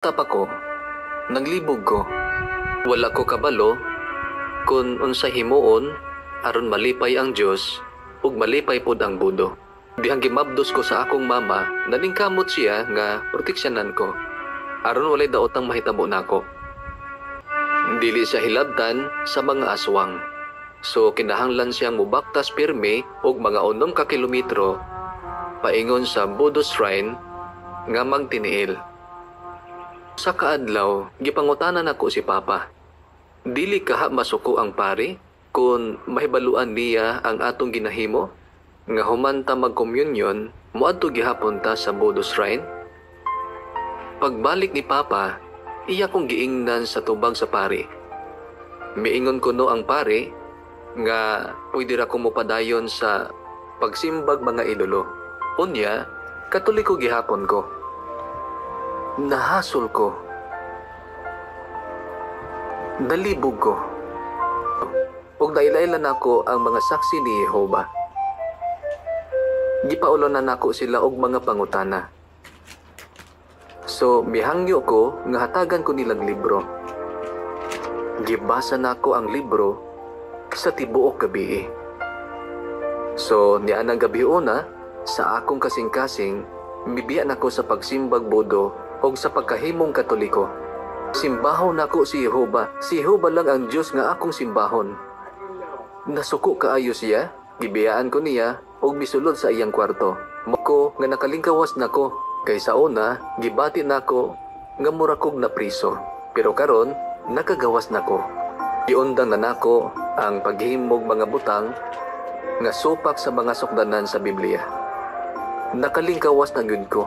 Tap ako, naglibog ko. Wala ko kabalo, kung unsa himuon, aron malipay ang Diyos, ug malipay pod ang budo. Dihang gimabdos ko sa akong mama, naningkamot siya nga proteksyonan ko. Aron walay daotang mahitabo nako. Dili siya hilabtan sa mga aswang. So kinahanglan siyang mubaktas pirmi og mga 6 ka kilometro paingon sa Budo Shrine nga magtiniil. Sa kaadlaw, gipangutanan ako si Papa. Dili kaha masuko ang pari kung mahibaluan niya ang atong ginahimo nga human ta mag-communion moadto gihapon ta sa Budo Shrine. Pagbalik ni Papa, iya kong giingnan sa tubag sa pari. Miingon ko no ang pari nga pwede ra ko mopadayon sa pagsimbag mga idolo. Unya, Katoliko gihapon ko. Nahasol ko. Dalibog ko. Ug dailailan ako ang mga saksi ni Jehova. Gipaulonan nako sila og mga pangutana. So, mihangyo ko nga hatagan ko nilang libro. Gibasa nako ang libro sa tibuok gabi. So, nianang gabi una, sa akong kasing-kasing, mibiyan ako sa pagsimbag Budo o sa pagkahimong Katoliko. Simbahon ako si Jehova. Si Jehova lang ang Diyos nga akong simbahon. Nasuko kaayo siya, gibiyaan ko niya o misulod sa iyang kwarto. Mako nga nakalingkawas nako, kay sa una, gibati nako nga mura kog na priso. Pero karon, nakagawas nako. Giundang na nako ang paghimog mga butang nga supak sa mga sukdanan sa Biblia. Nakalingkawas na gyud ko.